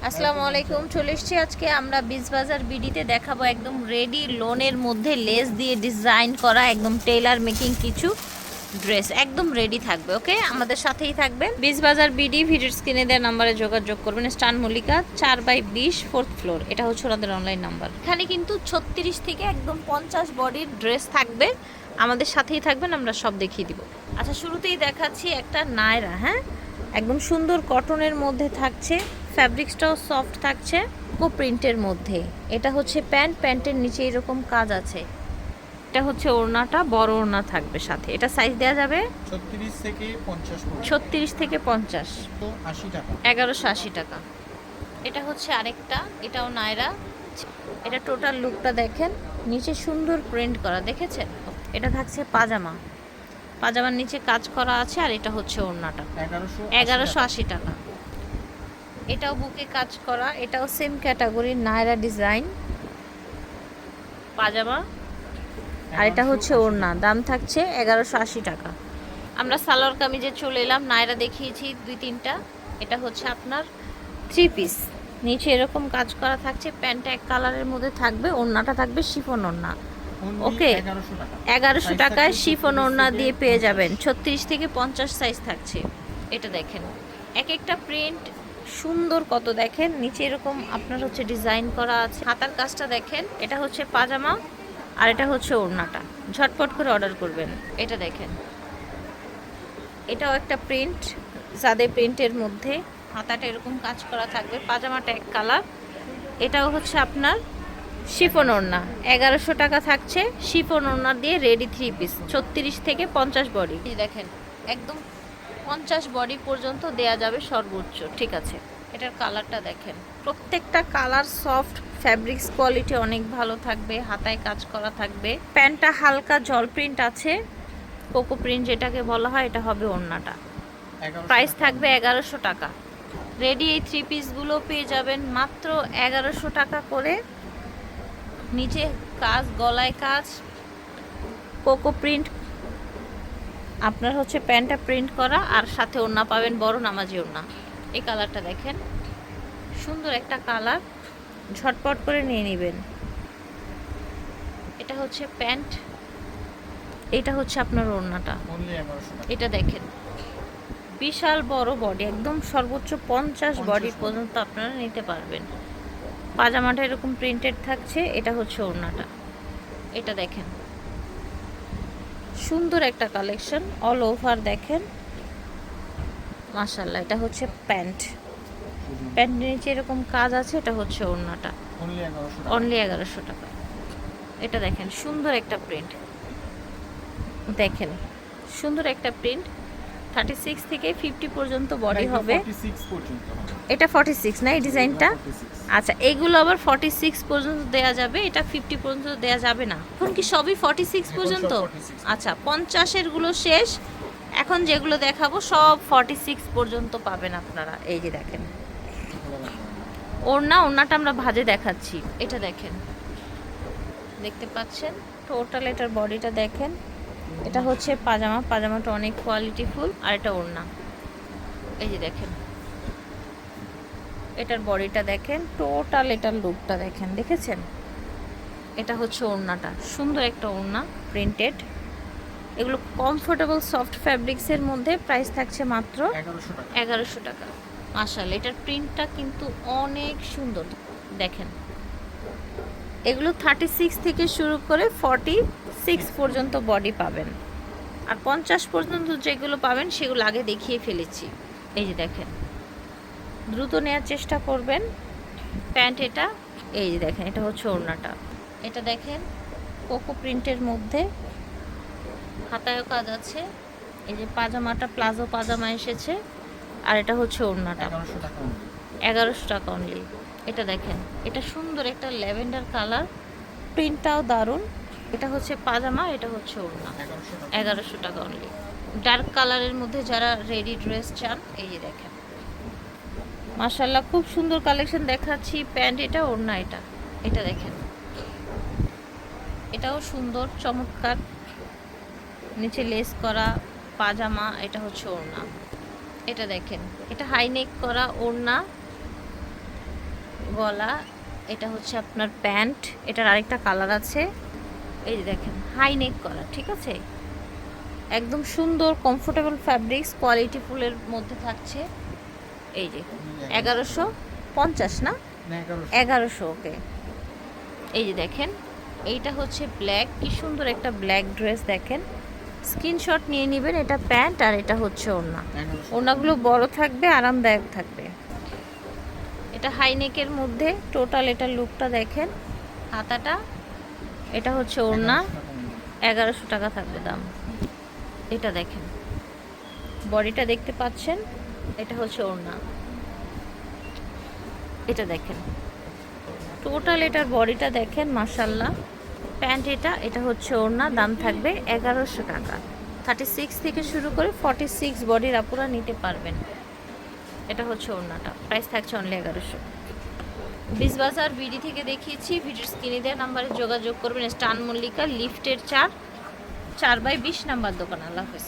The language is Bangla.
আসসালামু আলাইকুম। চলে এসেছি আজকে আমরা বিজবাজার বিডিতে দেখাবো একদম রেডি লোনের মধ্যে লেস দিয়ে ডিজাইন করা একদম টেইলার মেকিং কিছু ড্রেস একদম রেডি থাকবে। ওকে, আমাদের সাথেই থাকবেন। বিজবাজার বিডি ভিডিওর স্ক্রিনে দেওয়া নাম্বারে যোগাযোগ করবেন। স্টান মল্লিকা 4/20 4th ফ্লোর, এটা হচ্ছে ওনাদের অনলাইন নাম্বার। এখানে কিন্তু 36 থেকে একদম 50 বডির ড্রেস থাকবে। আমাদের সাথেই থাকবেন, আমরা সব দেখিয়ে দিব। আচ্ছা, শুরুতেই দেখাচ্ছি একটা নায়রা। হ্যাঁ, একদম সুন্দর কটনের মধ্যে থাকছে, ফ্যাব্রিক্সটাও সফট থাকছে, কো প্রিন্টের মধ্যে। এটা হচ্ছে প্যান্ট, প্যান্টের নিচে এরকম কাজ আছে। এটা হচ্ছে ওড়নাটা, বড় ওড়না থাকবে সাথে। এটা সাইজ দেওয়া যাবে 36 থেকে 50 পর্যন্ত। 36 থেকে 50, তো 80 টাকা। 1180 টাকা। এটা হচ্ছে আরেকটা, এটাও নায়রা। এটা টোটাল লুকটা দেখেন, নিচে সুন্দর প্রিন্ট করা, দেখেছেন? এটা থাকছে পাজামা, পাজামার নিচে কাজ করা আছে। আর এটা হচ্ছে ওড়নাটা 1180 টাকা। এটাও বুকে কাজ করা, এটাও সেম ক্যাটাগরির নায়রা ডিজাইন পাজামা। আর এটা হচ্ছে ওড়না, দাম থাকছে 1180 টাকা। আমরা সালোয়ার কামিজে চলে এলাম, নায়রা দেখিয়েছি 2-3টা। এটা হচ্ছে আপনার 3 পিস, নিচে এরকম কাজ করা থাকছে, প্যান্টটা এক কালারের মধ্যে থাকবে, ওড়নাটা থাকবে শিফন ওড়না। ওকে, 1100 টাকায় শিফন ওড়না দিয়ে পেয়ে যাবেন। 36 থেকে 50 সাইজ থাকছে। এটা দেখেন, এক একটা প্রিন্ট সুন্দর কত, দেখেন নিচে এরকম আপনার হচ্ছে ডিজাইন করা আছে। হাতার কাজটা দেখেন, এটা হচ্ছে পাজামা আর এটা হচ্ছে ওড়নাটা। ঝটপট করে অর্ডার করবেন। এটা দেখেন, এটাও একটা প্রিন্ট, সাদে প্রিন্টের মধ্যে, হাতাটা এরকম কাজ করা থাকবে, পাজামাটা এক কালার। এটাও হচ্ছে আপনার শিফন ওড়না, 1100 টাকা থাকছে। শিফন ওড়না দিয়ে রেডি 3 পিস, 36 থেকে 50 বডি। দেখেন একদম 50 বডি পর্যন্ত দেয়া যাবে সর্বোচ্চ। ঠিক আছে, এটার কালারটা দেখেন, প্রত্যেকটা কালার সফট, ফ্যাব্রিক্স কোয়ালিটি অনেক ভালো থাকবে, হাতায় কাজ করা থাকবে। প্যান্টটা হালকা জল প্রিন্ট আছে, কোকো প্রিন্ট যেটাকে বলা হয়। এটা হবে ওড়নাটা, প্রাইস থাকবে 1100 টাকা। রেডি এই 3 পিসগুলো পেয়ে যাবেন মাত্র 1100 টাকা করে। নিচে কাজ, গলায় কাজ, কোকো প্রিন্ট, আপনার হচ্ছে প্যান্টটা প্রিন্ট করা, আর সাথে ওড়না পাবেন, বড় নামাজি ওড়না। এই কালারটা দেখেন, সুন্দর একটা কালার, ঝটপট করে নিয়ে নেবেন। এটা হচ্ছে প্যান্ট, এটা হচ্ছে আপনার ওড়নাটা। এটা দেখেন, বিশাল বড় বডি, একদম সর্বোচ্চ 50 বডি পর্যন্ত আপনারা নিতে পারবেন। পাজামাটা এরকম প্রিন্টেড থাকছে, এটা হচ্ছে ওড়নাটা। এটা দেখেন, সুন্দর একটা কালেকশন, অল ওভার দেখেন, মাশাআল্লাহ। এটা হচ্ছে প্যান্ট, প্যান্টের নিচে এরকম কাজ আছে। এটা হচ্ছে ওড়নাটা, অনলি 1100 টাকা। এটা দেখেন, সুন্দর একটা প্রিন্ট, দেখেন সুন্দর একটা প্রিন্ট। 36 থেকে 50 পর্যন্ত বডি হবে। এটা 46 না এই ডিজাইনটা? আচ্ছা, এগুলো আবার 46 পর্যন্ত দেয়া যাবে, এটা 50 পর্যন্ত দেয়া যাবে না। এখন কি সবই 46 পর্যন্ত? আচ্ছা, 50-এর গুলো শেষ, এখন যেগুলো দেখাবো সব 46 পর্যন্ত পাবেন আপনারা। এই যে দেখেন ওড়নাটা আমরা ভাঁজে দেখাচ্ছি। এটা দেখেন, দেখতে পাচ্ছেন টোটাল এটার বডিটা দেখেন। এটা হচ্ছে পাজামা, পাজামাটা অনেক কোয়ালিটিফুল। আর এটা ওড়না, এই যে দেখেন এটার বডিটা দেখেন, টোটাল এটার লুকটা দেখেন, দেখেছেন? এটা হচ্ছে ওড়নাটা, সুন্দর একটা ওড়না প্রিন্টেড। এগুলো কমফোর্টেবল সফট ফ্যাব্রিক্সের মধ্যে, প্রাইস থাকছে মাত্র 1100 টাকা। মাশাআল্লাহ, এটার প্রিন্টটা কিন্তু অনেক সুন্দর, দেখেন। এগুলো 36 থেকে শুরু করে 46 পর্যন্ত বডি পাবেন। আর 50 পর্যন্ত যেগুলো পাবেন সেগুলো আগে দেখিয়ে ফেলেছি। এই যে দেখেন, দ্রুত নেওয়ার চেষ্টা করবেন। প্যান্ট এটা, এই যে দেখেন, এটা হচ্ছে ওড়নাটা। এটা দেখেন কোকো প্রিন্টের মধ্যে, হাতায়ও কাজ আছে। এই যে পাজামাটা প্লাজো পাজামা এসেছে। আর এটা হচ্ছে ওড়নাটা, 1100 টাকা অনলি। এটা দেখেন, এটা সুন্দর একটা ল্যাভেন্ডার কালার, প্রিন্টটাও দারুণ। এটা হচ্ছে পাজামা, এটা হচ্ছে ওড়না, 1100 টাকা অনলি। ডার্ক কালারের মধ্যে যারা রেডি ড্রেস চান, এই যে দেখেন, মাশাআল্লাহ খুব সুন্দর কালেকশন দেখাচ্ছি। প্যান্ট এটা, ওড়না এটা। এটা দেখেন, এটাও সুন্দর চমৎকার, নিচে লেস করা পাজামা। এটা হচ্ছে ওড়না। এটা দেখেন, এটা হাই নেক করা ওড়না, গলা, এটা হচ্ছে আপনার প্যান্ট, এটার আরেকটা কালার আছে। এই যে দেখেন হাই নেক করা, ঠিক আছে, একদম সুন্দর কমফোর্টেবল ফ্যাব্রিক্স, কোয়ালিটি ফুলের মধ্যে থাকছে। এই যে 1150 না, না 1100। 1100, ওকে। এই যে দেখেন এইটা হচ্ছে ব্ল্যাক, কি সুন্দর একটা ব্ল্যাক ড্রেস, দেখেন স্ক্রিনশট নিয়ে নেবেন। এটা প্যান্ট আর এটা হচ্ছে ওড়না। 1100 ওড়নাগুলো বড় থাকবে, আরামদায়ক থাকবে। এটা হাই নেকের মধ্যে, টোটাল এটা লুকটা দেখেন, হাতাটা, এটা হচ্ছে ওড়না, 1100 টাকা থাকবে দাম। এটা দেখেন বডিটা দেখতে পাচ্ছেন, এটা হচ্ছে ওড়না, এটা দেখেন টোটাল এটার বডিটা দেখেন, মাশাল্লাহ। প্যান্ট এটা হচ্ছে ওড়না, দাম থাকবে 1100 টাকা। 36 থেকে শুরু করে 46 বডির আপুরা নিতে পারবেন। এটা হচ্ছে ওড়নাটা, প্রাইস থাকছে অনলি 1100। বিশ বাজার বিডি থেকে দেখিয়েছি, ভিডিওর স্ক্রিনে দেওয়া নাম্বারে যোগাযোগ করবেন। স্টান মল্লিকা লিফটের 4/20 নাম্বার দোকান। আল্লাহ হাফেজ।